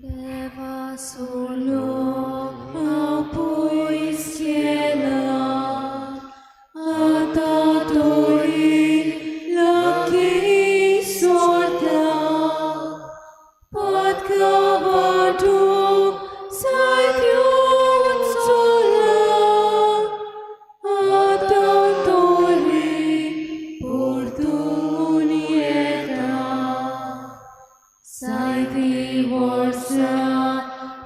Deva solo apoi ciela atatori laki sorta pat kavadu satyut sola atatori portunieta saiti vorsa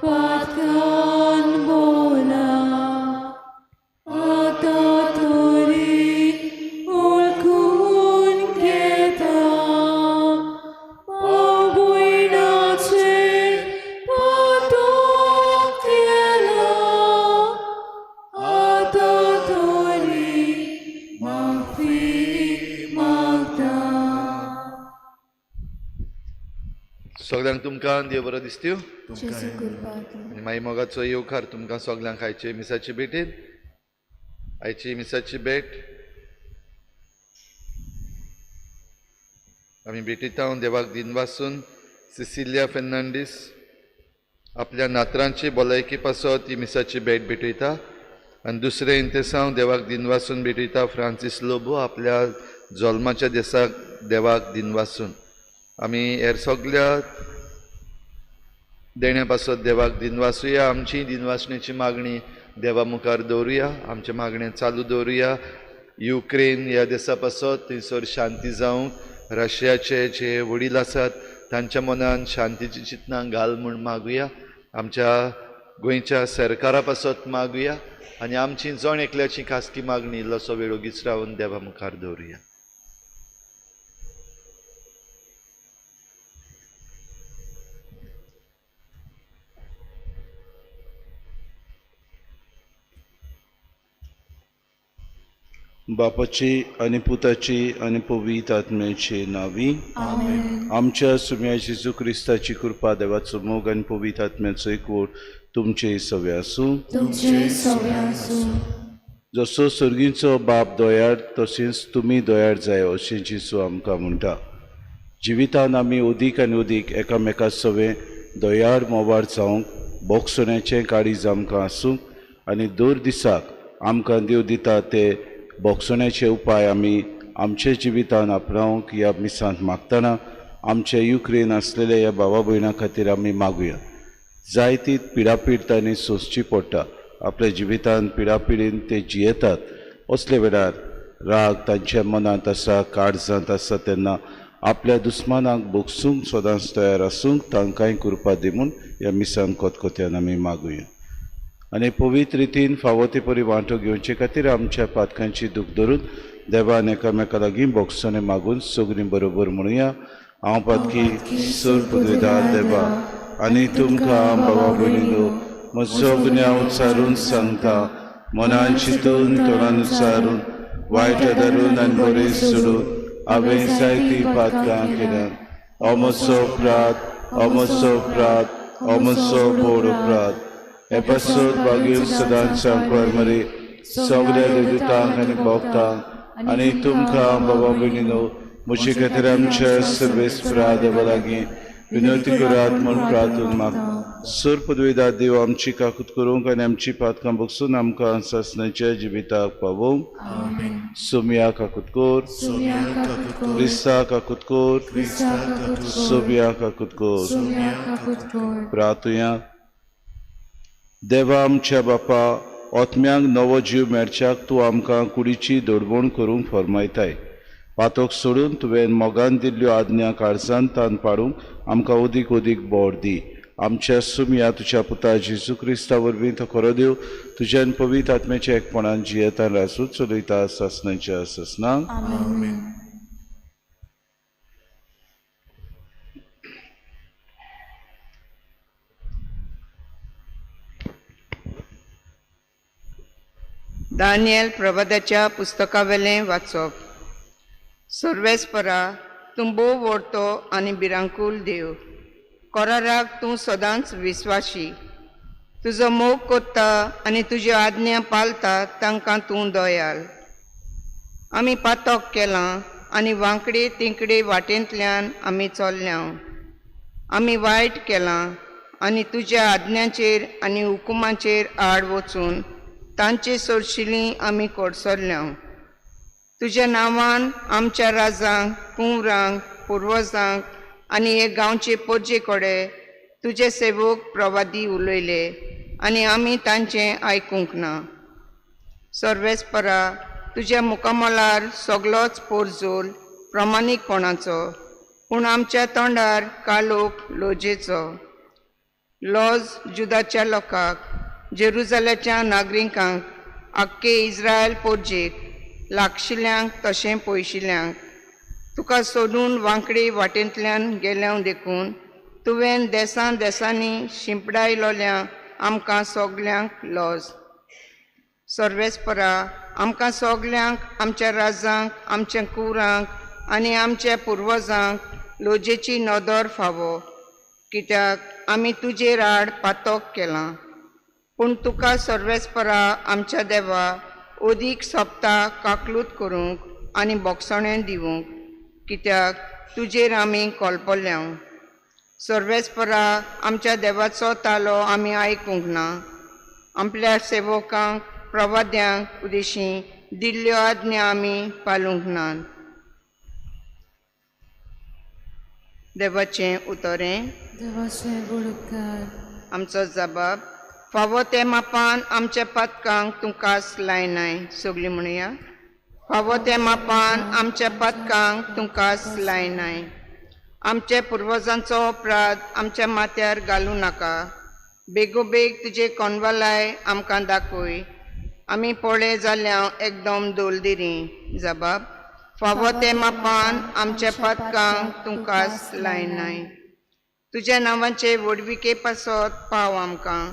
patkan bola atatori ulkun keta pabuinache patok tiela atatori magfi magda. सगळ्यांक तुमकां देव बरो दिसत्यो जेसू कृपा कर. आनी मागीर मोगाचो येवकार तुमकां सगळ्यांक आयचे मिसाची भेटेन आयची मिसाची भेट आमी भेटयता देवाक दिन वासून सिसिलिया फेर्नांडीस आपल्या नातरांची भलायकी पासत ही मिसाची भेट भेटयता आनी दुसरे इंतेसांव देवाक दिन वासून भेटयता फ्रांसीस लोबो आपल्या जल्माच्या दिसाक देवाक दिन वासून आमी हेर सगळ्या देण्या पासत देवाक दिन वासुया आमची दिन वासणेची मागणी देवा मुखार दवरुया आमचे मागणें चालू दवरुया युक्रेन ह्या देशा पासत थंयसर शांती जावंक रशियाचे जे वडील आसात तांच्या मनान शांतीची चिंतना घाल म्हूण मागुया आमच्या गोंयच्या सरकारा पासत मागुया आनी आमची जण एकल्याची खासगी मागणी इल्लोसो वेळ ओगीच रावन देवा मुखार दवरुया. बापाची आणि पुताची आणि पवित्र आत्म्याची नावी आमेन. आमच्या सुम्या जेजू क्रिस्ताची कृपा देवाचो मोग आणि पवित्र आत्म्याचो एकवट तुमचे सवे आसूं. तुमचे सगळे आसूं. जसो सर्गीचो बाप दोयाळ तशेंच तुमी दोयाळ जाय अशें जेजू आमकां म्हणटा. जिवितान आमी ओदीक आनी ओदीक एकामेका सवे दोयाळ मोवार जावंक बोगसोन्याचें काळीज आमकां आसूंक आनी दर दिसाक आमकां देव दिता ते बोगसोन्याचे उपाय आमी आमचे जिवितान आपणावंक ह्या मिसांत मागतना आमचे युक्रेन आसलेल्या ह्या भावा भयणां खातीर आमी मागुया. जायती पिडापीड तांणी सोंसची पडटा. आपल्या जिवितान पिडापिडीन ते जियेतात असले वेळार राग तांच्या मनांत आसा काळजांत आसा तेन्ना आपल्या दुस्मानाक बोगसूंक सदांच तयार आसूंक तांकांय कृपा दिवून ह्या मिसांत कोतकोत्यान आमी मागुया. आनी पवित्र रितीन फावो ते परी वांटो घेवचे खातीर आमच्या पातकांची दूख धरून देवान एकामेका लागीं बोगसोने मागून सगळीं बरोबर म्हणुया. हांव पातकी सर पदवीदार देवा आनी तुमकां भावा भयणीनो म्हजो गुन्यांव उच्चारून सांगता मनान चिंतून तोंडान उच्चारून वायट धरून आनी बरें सोडून हांवें जायतीं पातकां केल्यात. हो म्हजो अपराध हो म्हजो अपराध हो म्हजो व्हड अपराध. हे पासत बागेर सदांच सांगपार मरे सगळ्या देवतांक आनी भक्तांक आनी तुमकां बाबा भयणीनो म्हजे खातीर आमच्या सर्वेस्परा देवा लागीं विनंती करात म्हूण प्रार्थना मागता. सर पदवीदार देव आमची काकूत करूंक आनी आमची पातकां बगसून आमकां सासणाच्या जिविताक पावोवंक. सोम्या काकूत कोर क्रिस्ता काकूत कोर सोम्या काकूत कोर. प्रार्थुया. देवा आमच्या बापा ओतम्यांक नवो जीव मेळच्याक तूं आमकां कुडीची दडवण करूंक फरमायताय. पातोक सोडून तुवें मोगान दिल्ल्यो आज्ञा काळजांत तान पाडूंक आमकां ओदीक ओदीक बोर दी. आमच्या सुम्या तुज्या पुता जेजू क्रिस्ता वरवीं तो खरो देव तुज्यान पवित्र आत्म्याच्या एकपणान जियेतान रासून चलयता सासणाच्या सासणांक. दानियल प्रवादाच्या पुस्तकावेलें वाचप. सर्वेस्परा तूं भोव व्हडतो आनी भिरांकूल देव. कोराराक तूं सदांच विस्वाशी. तुजो मोग कोत्ता आनी तुज्यो आज्ञा पालता तांकां तूं दोयाल. आमी पातोक केलां आनी वांकडे तिंकडे वाटेंतल्यान आमी चल्ल्या. आमी वायट केलां आनी तुज्या आज्ञांचेर आनी हुकुमांचेर आड वचून तांचे सोडशिलीं आमी कोडसरल्या. तुज्या नांवान आमच्या राजांक, कुंवरांक, पुर्वजांक आनी हे गांवचे पोरजे कोडे तुजे सेवक प्रवादी उलयले आनी आमी तांचें आयकूंक ना. सर्वेस्परा, तुज्या मुखामोलार सगळोच पोरजोल प्रमाणीकपणाचो, पूण आमच्या तोंडार कालोख लोजेचो. लॉज जुदाच्या लोकांक, जेरुजाल्याच्या नागरिकांक, आख्खे इस्रायल पोरजेक, लागशिल्ल्यांक तशें पयशिल्ल्यांक, तुका सोडून वांकडी वाटेंतल्यान गेल्यांक देखून तुवें देसान देसांनी शिंपडायलोल्या आमकां सोगल्यांक लॉज. सर्वेस्परा, आमकां सोगल्यांक, आमच्या राजांक, आमच्या कुंवरांक आनी आमच्या पुर्वजांक लोजेची नदर फावो, कित्याक आमी तुजेर आड पातोक केलां. पूण तुका सर्वेस्परा आमच्या देवा ओदीक सोंपता काकलूत करूंक आनी बोगसणें दिवंक, कित्याक तुजेर आमी कोलपल्ल्या. सर्वेस्परा, आमच्या देवाचो तालो आमी आयकूंक ना. आपल्या सेवकांक प्रवाद्यांक उदेशीं दिल्ल्यो आज्ञा आमी पाळूंक ना. देवाचें उतरें. देवाचें बुडकार. आमचो जबाब. फावो ते मापान आमच्या पथकांक तूं कास लायनाय. सगळीं म्हणुया. फावो ते मापान आमच्या पथकांक तूं कास लायनाय. आमच्या पुर्वजांचो अपराध आमच्या माथ्यार घालूं नाका. बेगोबेग तुजे कोनवालाय आमकां दाखय. आमी पळय जाल्यार एकदम दोलदिरी. जबाब. फावो ते मापान आमच्या पथकांक तूं कास लायनाय. तुज्या नांवाचे वडविके पासत पाव आमकां.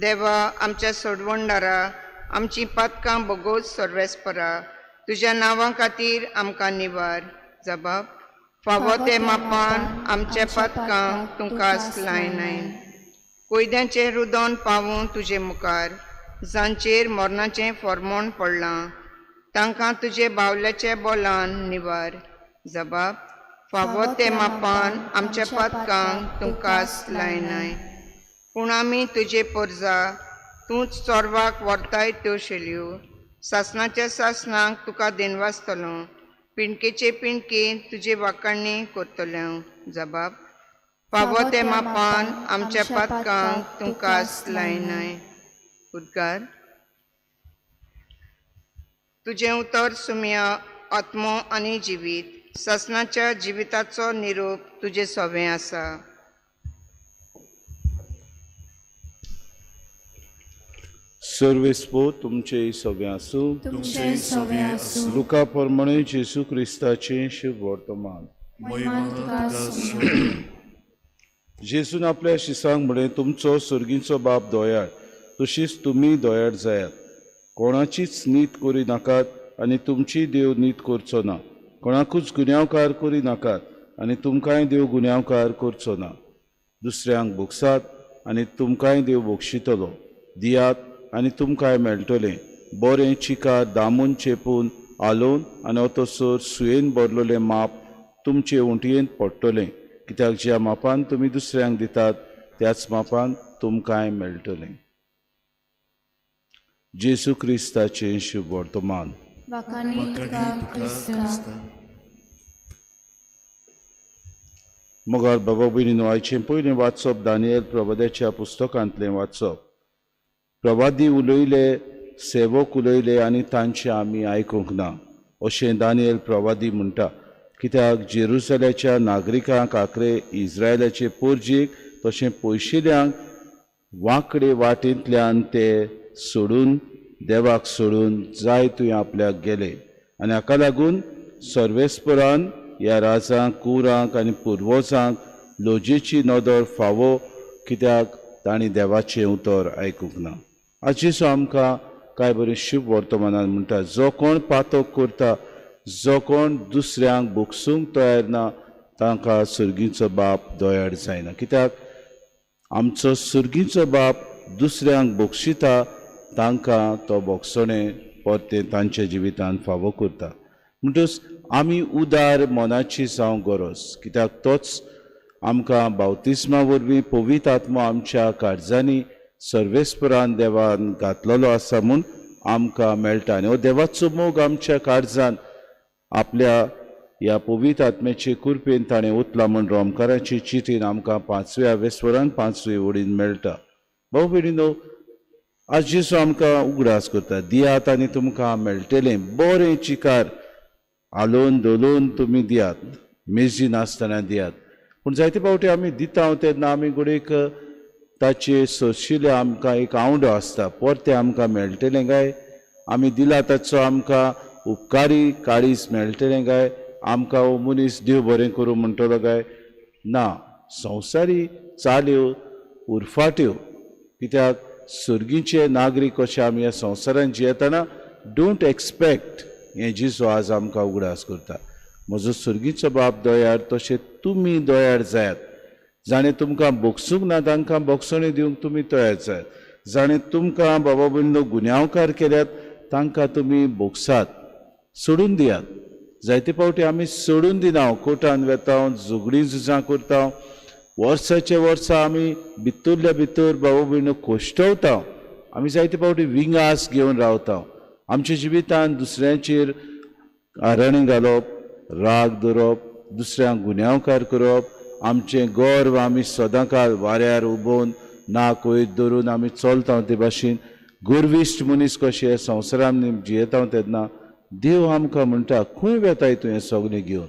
देवा, आमच्या सोडवणदारा, आमची पथकां बोगोस सर्वेस्परा, तुज्या नांवा खातीर आमकां निवार. जबाब. फावो ते मापान आमच्या पथकांक तूं कास लायनाय. कोयद्यांचें रुदोन पावूं तुजे मुखार, जांचेर मरणाचें फर्मोण पडलां, तांकां तुजे बावल्याच्या बोलान निवार. जबाब. फावो ते मापान आमच्या पथकांक तूं कास लायनाय. पूण आमी तुजे पोरजा, तूंच चोरवाक व्हरताय त्यो शेल्यो. सासणाच्या सासणांक तुका दिनवासतलो. पिणकेचे पिणके तुजे वाकाणणी करतल्यो. जबाब. फावो ते मापान आमच्या पथकांक तूं कास लायनाय. उद्गार. तुजें उतर सुमया आत्मो आनी जिवीत. सासणाच्या जिविताचो निरोप तुजे सोबें आसा. सर्वेस्पो तुमचे सोबें आसूं. तुमचें सोबें आसूं. लुका प्रमाणे जेसू क्रिस्ताचें शुभ वर्तमान. महिमा तुका आसूं. जेसून आपल्या शिसांक म्हळें, तुमचो सर्गीचो बाप दोयाळ, तशीच तुमी दोयाळ जायात. कोणाचीच नीत करी नाकात आनी तुमची देव नीत करचो ना. कोणाकूच गुन्यांवकार करी नाकात आनी तुमकांय देव गुन्यांवकार करचो ना. दुसऱ्यांक भोगसात आनी तुमकांय देव भोगशितलो. दियात आनी तुमकांय मेळटलें. बरें चिकार दामून चेपून आलोवन आनी ओतोसोर सुयेन भरलोलें माप तुमचे ओंटयेंत पडटलें. कित्याक ज्या मापान तुमी दुसऱ्यांक दितात त्याच मापान तुमकांय मेळटलें. जेसू क्रिस्ताचें शुभ वर्तमान. वाखाणी तुका क्रिस्ता. मोगाळ बाबा भयणीनो, आयचें पयलें वाचप दानियेल प्रवाद्याच्या पुस्तकांतलें वाचप. प्रवादी उलयले, सेवक उलयले आनी तांचें आमी आयकूंक ना अशें दानियेल प्रवादी म्हणटा. कित्याक जेरुसलेच्या नागरिकांक, आखरे इस्रायलाचे पोरजेक, तशें पयशिल्ल्यांक वांकडे वाटेंतल्यान ते सोडून, देवाक सोडून जाय थंय आपल्याक गेले. आनी हाका लागून सर्वेस्परान ह्या राजांक, कुंवरांक आनी पुर्वजांक लोजेची नदर फावो, कित्याक तांणी देवाचें उतर आयकूंक ना. आजचो आमकां कांय बरें शुभ वर्तमानान म्हणटा, जो कोण पातक करता, जो कोण दुसऱ्यांक भोगसूंक तयार ना, तांकां सुर्गीचो बाप दोयाड जायना. कित्याक आमचो सुर्गीचो बाप दुसऱ्यांक भोगशिता, तांकां तो भोगसणें परतें तांच्या जिवितांत फावो करता. म्हणटच आमी उदार मनाची जावंक गरज. कित्याक तोच आमकां बावतिस्मा वरवीं पवित्र आत्मा आमच्या काळजांनी सर्वेस्परान देवान घातलेलो आसा म्हूण आमकां मेळटा आनी हो देवाचो मोग आमच्या काळजान आपल्या ह्या पवित्र आत्म्याचे कृपेन ताणें ओतला म्हूण रोमकाराची चिठीन आमकां 5व्या वेस्वरान 5वी ओळीन मेळटा. भाऊ भयणीनो, आज जेसू आमकां उगडास करता, दियात आनी तुमकां मेळटलें, बरें चिकार आलोवन दोलोवन तुमी दियात, मेजी नासतना दियात. पूण जायते फावटी आमी दिता तेन्ना आमी घडयेक ताचे सोशिले आमकां एक आवडो आसता, परतें आमकां मेळटलें काय, आमी दिला ताचो आमकां उपकारी काळीज मेळटलें काय, आमकां हो मनीस देव बरें करूं म्हणटलो काय ना. संवसारी चाल्यो उरफाट्यो, कित्याक सर्गीचे नागरीक अशे आमी ह्या संवसारान जियेतना डोंट एक्सपेक्ट हें जेजू आज आमकां उगडास करता. म्हजो सर्गीचो बाप दोयार तशें तुमी दोयार जायात. जाणें तुमकां बोगसूंक ना तांकां बोगसणी दिवंक तुमी तयार जायात. जाणें तुमकां बाबा भयणीनो गुन्यांवकार केल्यात तांकां तुमी बोगसात, सोडून दियात. जायते फावटी आमी सोडून दिना, कोर्टान वेता, झगडीं झुजां करता, वर्साचे वर्सां आमी भितरल्या भितर बाबा भयणीनो कोश्टवता, आमी जायते फावटी विंगास घेवन रावता. आमच्या जिवितांत दुसऱ्यांचेर आरणी घालप, राग धरप, दुसऱ्यांक गुन्यांवकार करप, आमचें गर्व आमी सदांकाळ वाऱ्यार उबोवन नाक वयर धरून आमी चलता ते भाशेन गर्विश्ट मनीस कशे संवसारान जियेता तेन्ना देव आमकां म्हणटा, खंय वेताय तूं हें सगळें घेवन.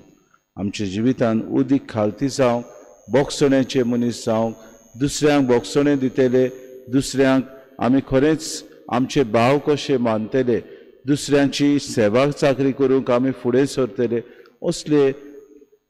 आमच्या जिवितांत उदीक खालती जावंक, बोगसण्याचे मनीस जावंक, दुसऱ्यांक बोगसणें दितले, दुसऱ्यांक आमी खरेंच आमचे भाव कशे मानतले, दुसऱ्यांची सेवा चाकरी करूंक आमी फुडें सरतले, असले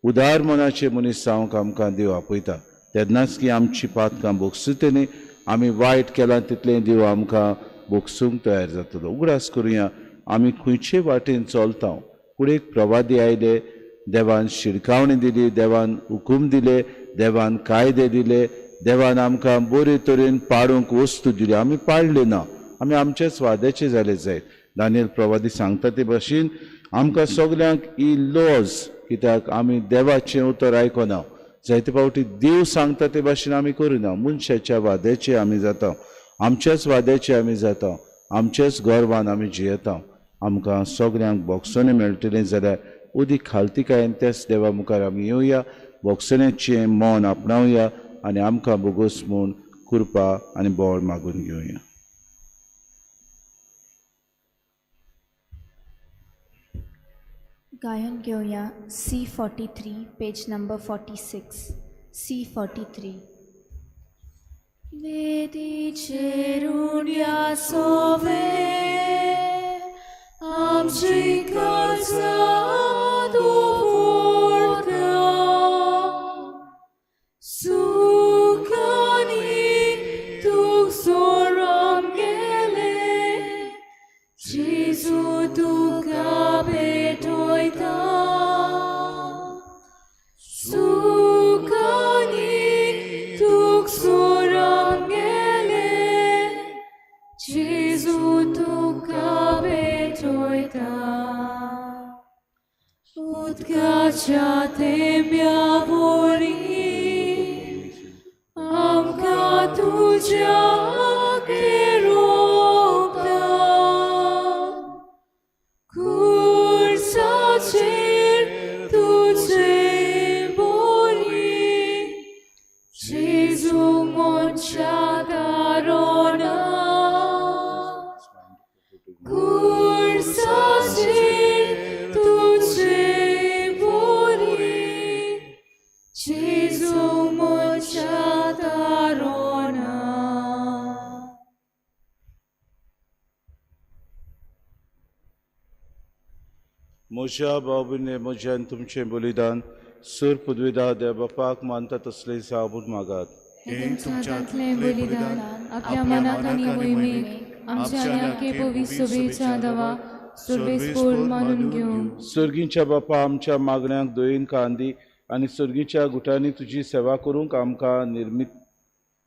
उदार मनाचे मनीस जावंक आमकां देव आपयता. तेन्नाच की आमची पातकां बोगसुतली, आमी वायट केलां तितलें देव आमकां बोगसूंक तयार जातलो. उगडास करुया, आमी खंयचे वाटेन चलता. फुडें प्रवादी आयले, देवान शिडकावणी दिली, देवान हुकूम दिले, देवान कायदे दिले, देवान आमकां बरे तरेन पाडूंक वस्तू दिली, आमी पाळले ना, आमी आमचेच वाद्याचे जाले जायत. दानियल प्रवादी सांगता ते भाशेन आमकां सगल्यांक ही लॉज, कित्याक आमी देवाचें उतर आयकना. जायते फावटी देव सांगता ते भाशेन आमी करिना, मनशाच्या वाद्याचे आमी जाता, आमच्याच वाद्याचे आमी जाता, आमच्याच गर्वान आमी जियेता. आमकां सगल्यांक बोगसणें मेळटलें जाल्यार उदीक खालतीकायेन त्याच देवा मुखार आमी येवया, बोगसण्याचें मन आपणावया आनी आमकां बोगोस म्हूण कृपा आनी बोळ मागून घेवया. गायन घेवया C43, पेज नंबर 46. C43. वेदीचेरून या सोवे आमची काळजां दवरता, सुखांनी तूं सोडून गेले, जेजू तुका भेटयता. सुखांनी तूं सोडून गेले, जेजू तुका भेटयता. उदकाच्या थेंब्या वरी आमकां तुज्या रोखता, खुर्साचेर तुजे बोरी, जेजू मोनच्या दारोना. खुर्साचेर तुजे बोरी, जेजू मोनच्या दारोना. म्हज्या बाबूने म्हज्यान तुमचें बलिदान सूर पदवीदा देव बापाक मानता तसलें साबूत मागात. हे तुमच्या हातलें बलिदान आपल्या मनात आनी मोहिमेक आमच्या आखे पवित्र सोबेच्या दवा सर्वेस्पोर मानून घेवंक. सर्गीच्या बापा, आमच्या मागण्यांक दोयीन कांदी आनी सर्गीच्या गुटांनी तुजी सेवा करूंक आमकां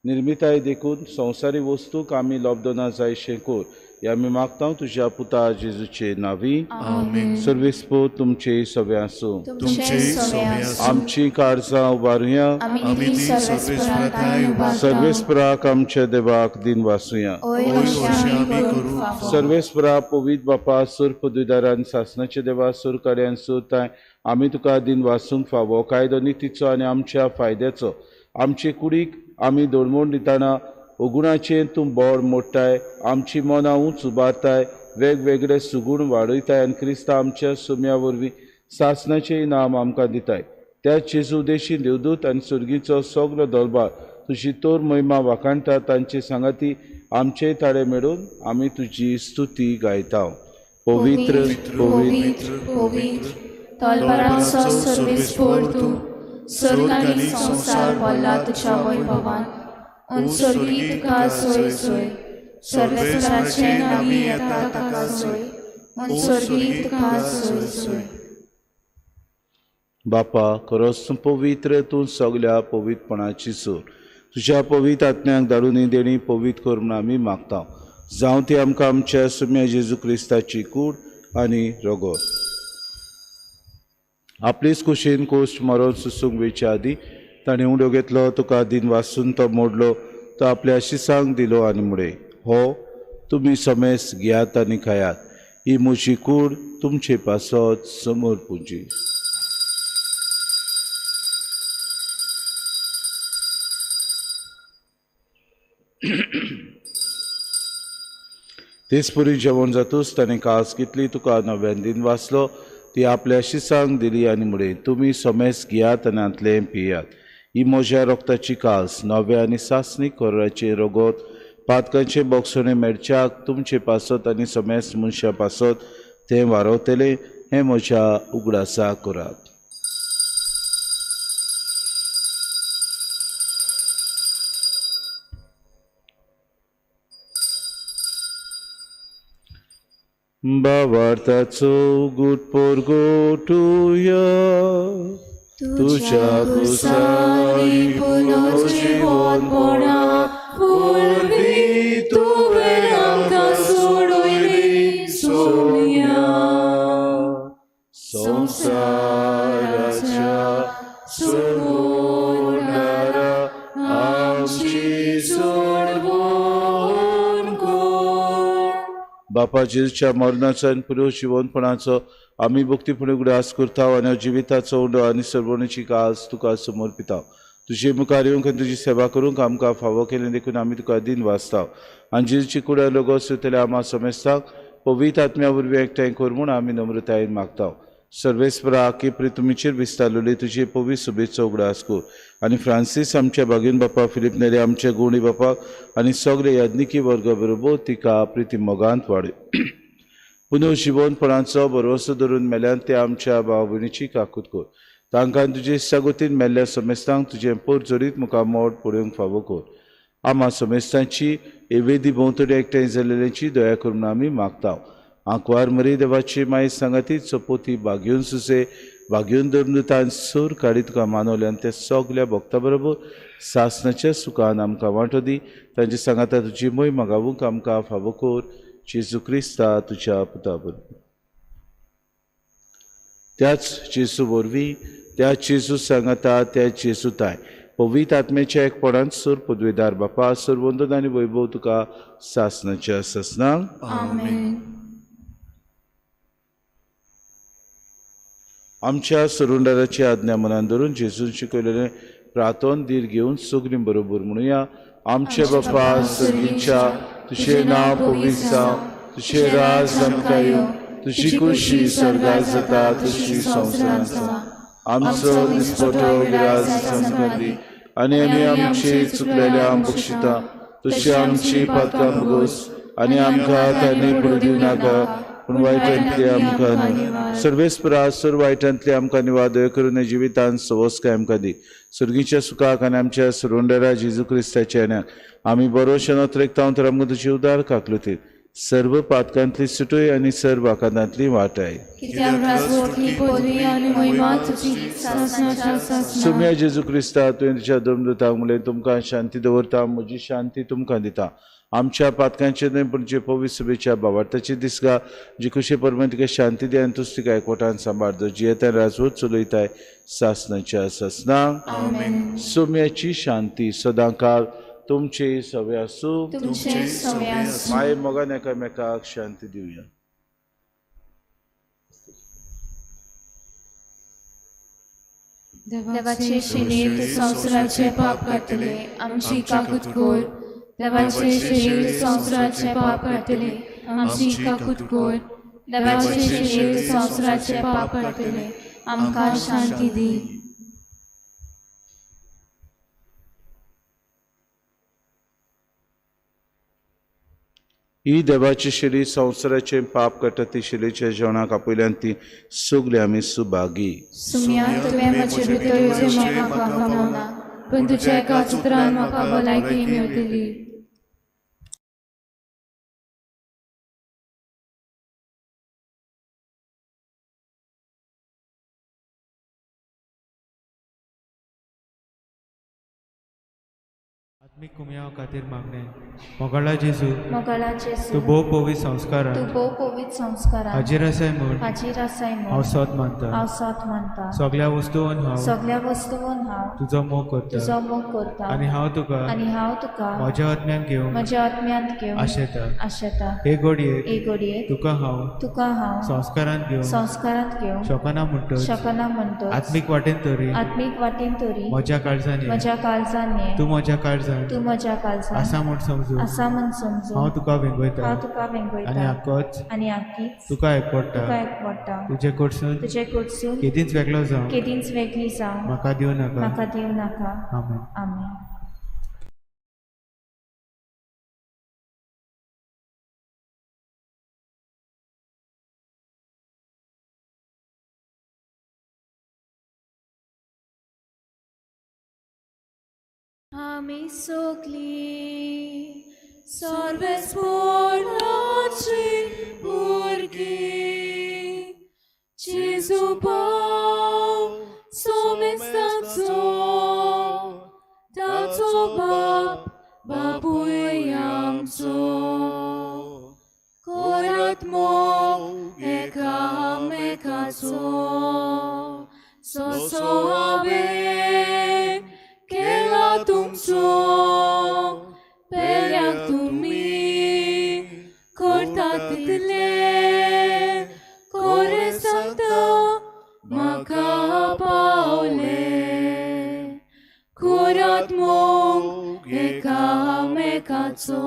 निर्मिताय देखून संवसारी वस्तूक आमी लोबदना जायशें कोर. हे आमी मागता तुज्या पुता जेजूचे नावी. आमेन. सर्वेस्पो तुमचे सवे आसूं. तुमचे सवे आसूं. आमची काळजां उबारुया. आमी ती सर्वेस्परांताय उबारता. सर्वेस्पराक आमच्या देवाक दिन वासुया. ओय अशें आमी करूंक फावो. सर्वेस्परा पवित्र बापा सूर पदवीदारान सासणाचे देवा सूर कार्यान सुरताय आमी तुका दिन वाचूंक फावो कायदो नितीचो आनी आमच्या फायद्याचो आमचे कुडीक आमी दोडमोड दिताना ओगुणाचें तूं बोर मोडटाय आमची मनां उंच उबारताय वेगवेगळे सुगूण वाडयताय आनी क्रिस्तांव आमच्या सुम्या वरवीं सासणाचें इनाम आमकां दिताय. त्या जेजू देशी देवदूत आनी सुर्गीचो सगलो दरबार तुजी तोर महिमा वाखाणटा तांचे सांगाती आमचे ताळे मेळून आमी तुजी स्तुती गायता. पवित्र पवित्र पवित्र तलवाराचो सर्वेस्पोर तूं स्वर्ग आनी संसार भरला तुज्या वैभवान. उंचोरगी तुका सोय सोय सर्वेस्पराचे नावी येता ताका सोय. उंचोरगी तुका सोय सोय. बापा खरोच तूं पवित्र तूं सगल्या पवित्रपणाची सूर तुज्या पवित्र आत्म्याक धाडून देणी पवित्र कर म्हूण आमी मागता. जावं ती आमकां आमच्या सुम्या जेजू क्रिस्ताची कूड आनी रगत आपलीच कुशीन कोश्ट मारून सुसूंक वेच्या आदी ताणें उडो घेतलो तुका दिन वाचून तो मोडलो तो आपल्या शिसांक दिलो आनी मुडे हो तुमी समेस घेयात आनी खायात ही म्हजी कूड तुमचे पासत समोर पुंजी. तेच पुरी जेवण जातूच ताणें कास घेतली तुका नव्यान दिन वाचलो ती आपल्या शिसांक दिली आनी मुडे तुमी समेस घेयात आनी आंतले पियात ही म्हज्या रोगताची कास नव्या आनी सासणी कोराचे रगत पातकांचे बोगसणे मेडच्याक तुमचे पासत आनी समेस मनशा पासत तें वारवतले हें म्हज्या उगडासा करात. भावार्थाचो गुटपोर गोठुया तुझ्या कुसारी पुनर्जीवन बोना पूर्वी तुवें आमकां सोडून सोडया. संसाराच्या सोडवणारा आमची सोडवण कर. बापा जेजूच्या मरणाचो आनी पुरो जिवनपणाचो आमी भक्तीपणे उगडास करता आनी जिविताचो उंडो आनी सर्वणीची कास तुका समर्पिता. तुजे मुखार येवंक आनी तुजी सेवा करूंक आमकां फावो केलें देखून आमी तुका दिन वाचता आनी जेजूची कुड्या लोगो सुतले आमा समेस्ताक पवित्र आत्म्या वरवीं एकठांय कर म्हूण आमी नम्रतायेन मागता. सर्वेस्परा की प्रितुमीचेर विस्तारलेली तुजे पवित्र सुबेचो उगडास कर आनी फ्रांसीस आमच्या भागीन बापा फिलिप नेरे आमच्या गुणी बापाक आनी सगळे याज्ञिकी वर्ग बरोबर तिका प्रिती मोगांत वाडय. पुनः जिवनपणाचो भरवसो धरून मेल्यान ते आमच्या भाव भयणीची काकूत कर तांकां तुजे सागोतीन मेल्ल्या समेस्तांक तुजें पोर जोरीत मुखार मोड पडोवंक फावो कर. आमा समेस्तांची एवेदी भोंवतणी एकठांय जाल्ल्याची दया करून आमी मागता. आंकवार मरी देवाची माय सांगाती चपोती बागेवन सुसे बागेवन धर्मदुतान सूर काडी तुका मानवल्यान ते सगल्या भक्ता बरोबर सासणाच्या सुखान आमकां वांटो दी. तांचे सांगाता तुजी मोहीम गावूंक आमकां फावो कर. जेजू क्रिस्ता तुज्या पुता बरोबर त्याच जेजू वरवीं त्या जेजू सांगाता त्या जेजूताय पवित्र आत्म्याच्या एकपणान सूर पदवीदार बापा सर्वंदन आनी वैभव तुका सासणाच्या ससनांक आमेन. आमच्या सुरुंडाराची आज्ञा मनान धरून जेजून शिकयलेलें प्रार्थन दीर घेवन सगळीं बरोबर म्हणुया. आमचे बापा सर्गीच्या तुजें नांव पवित्र जावं तुजें राज आमकां येवं तुजी खुशी स्वर्गांत जाता तशी संवसारांत जावं. आमचो दिसपटो गिरास आमकां दी आनी आमी आमची चुकलेल्या बक्षिता तशी आमची पातकां भोगोस आनी आमकां तांणी पडूं दिवं नाका पूण वायटांतली आमकां न्हय. सर्वेस्परा सर वायटांतली आमकां निवादय करून जिवितांत सवस्काय आमकां दी. सर्गीच्या सुखाक आनी आमच्या सुरोंडरा जेजू क्रिस्ताच्या येण्याक आमी बरोशेन अत्रेकतां तर आमकां तुजी उदार काकलुतीत सर्व पातकांतली सुटोय आनी सर्व आकांतांतली वाटाय. कित्याक राजवटली पदवी आनी महिमा तुजी सासणाच्या सासणा. सुम्या जेजू क्रिस्ता तुवें तुज्या दोमदूतांक म्हणलें तुमकां शांती दवरता, म्हजी शांती तुमकां दिता. आमच्या पातकांचे न्हय पूण जे पवित्र सभेच्या भावार्थाची दिसगा जी खुशी परमेन तिका शांती दी आनी तुज तिका एकवटान सांबाळतो. जी येता राजवट चलयताय सासणाच्या सासणांक. आमेन. सुम्याची शांती सदां काळ तुमचे सवे आसूं. तुमचे सवे आसूं. माय मोगान एकामेकाक शांती दिवया. देवाचे शरीर तू संवसाराचे पाप काडटले आमची काकूट कोर. देवाचे शरीर संवसाराचे पाप काडटले आमची काकूट कोर. देवाचे शरीर संवसाराचे पाप काडटले आमकां शांती दी. ही देवाची शिडी संवसाराचे पाप काडटा ती शिडीच्या जेवणाक आपयल्यान ती सगली आमी सुभागी. सुम्या तुवें म्हजे भितर येवचें म्हाका गमना, पूण तुज्या एका उतरान म्हाका भलायकी मेळटली. आत्मिक कुमया खातीर मागणे. मोगाळा जेजू मोगाळा तूं जेजू भोव पवित्र संस्कारान तूं भोव पवित्र संस्कारान हाजीर आसाय म्हूण हाजीर आसाय हांव म्हूण सोत मानता. हांव साथ मानता. सगळ्या वस्तूंन हांव सगळ्या वस्तूंन हांव तुजो मोग तुजो करता मोग करता आनी हांव तुका आनी हांव तुका म्हज्या आत्म्यान घेवन म्हज्या आत्म्यांत घेवन आशेता. आशेता. हे घडयेक एक घडयेक तुका हांव तुका हांव संस्कारान घेवन संस्कारांत घेवन शोकना म्हणटच शकना म्हणटो आत्मीक वाटेन तरी आत्मीक वाटेन तरी म्हज्या काळजांनी म्हज्या काळजांनी तूं म्हज्या काळजान तूं म्हज्या काळजान आसा म्हूण समजून आसा म्हण समजून हांव तुका वेंगयता हांव तुका आनी वेंगयता आक्कोच आनी आखीच तुका एकवडटा. तुका एकवडटा. तुजे कडसून तुजे कडसून केदींच वेगळो जावं केदींच वेगळी जावं म्हाका दिवं नाका. म्हाका दिवं नाका. आमेन. आमेन. आमी सगळी सर्वेस्पराची भुरगीं जेजू भाव सोमेस्ताचो ताचो बाप बापूय आमचो कोरात मोग एकामेकाचो सोसो हांवें केला तुमचो पेल्याक तुमी करतात तितले कोरे सांगता म्हाका पावले कोरात मोग एकामेकाचो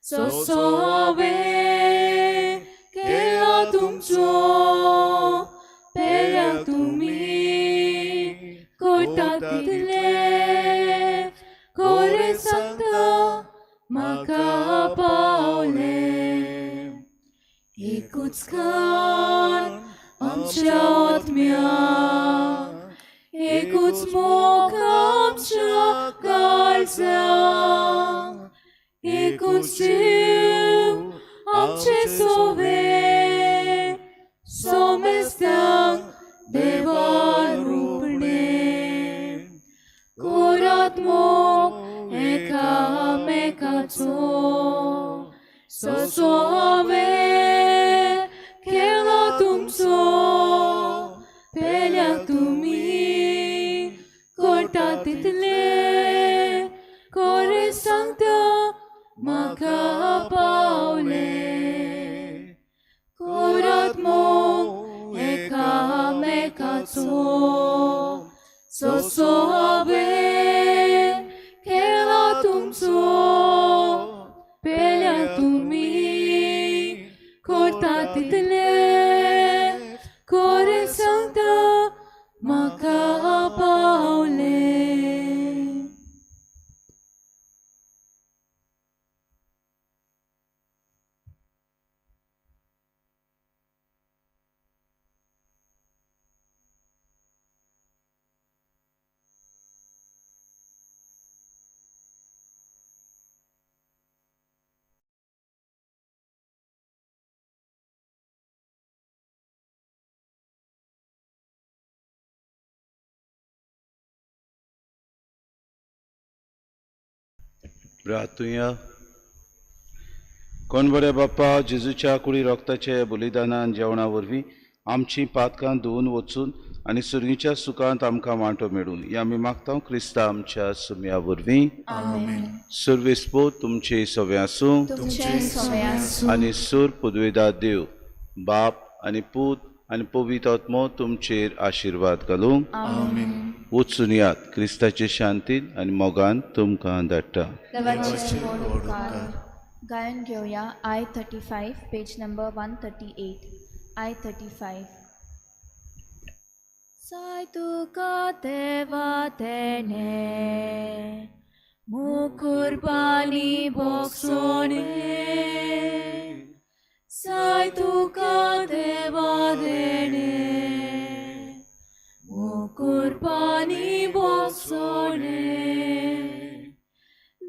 सोसो हांवें केला तुमचो पेल्याक तुमी करतात तितले कोरे सांगता म्हाका पावले एकूच कान आमच्या आत्म्या एकूच मोग आमच्या काळजां एकूच जीव आमचे सोवे सोमेस्तांक देवा रूपणे कोरात मोग एकामेकाचो सोसो हांवें केला तुमचो पेल्याक तुमी करतात तितले कोरे सांगता म्हाका पावले कोरात मोग एकामेकाचो सोसो हांवें केला तुमचो पेल्याक तुमी करतात तितले कोरे सांगता म्हाका पावले. प्रार्थुया. कोण बरे बाप्पा, जेजूच्या कुडी रोगताच्या बलिदानान जेवणा वरवीं आमची पातकां धुवन वचून आनी सुर्गीच्या सुखांत आमकां वांटो मेळूं ही आमी मागता क्रिस्ता आमच्या सुम्या वरवीं. आमेन. सर्वेस्पो तुमचे सवे आसूं तुमचे सवे आसूं आनी सूर पदवेदार देव बाप आनी पूत आनी पवित्र आत्मो तुमचेर आशिर्वाद घालूं. आमेन. वचून यात क्रिस्ताचे शांतीन आनी मोगान तुमकां धाडटा. देवाचे व्हड उपकार. गायन घेऊया I-35 page number 138. I-35. Sai tuka deva tene, mukurbani boksone. Sai tuka deva tene, mukurbani boksone.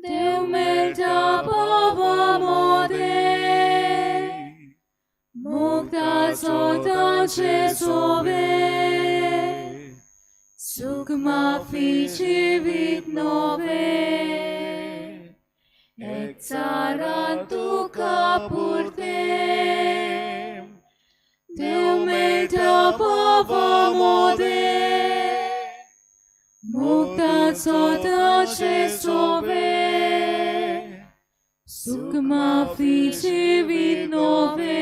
Deu melda bava mode, mukta sota ce sove. Sukma fici vit nove, et țara tu capurtem. Deu melda bava mode, mukta sota ce sove. Sukma fici vit nove,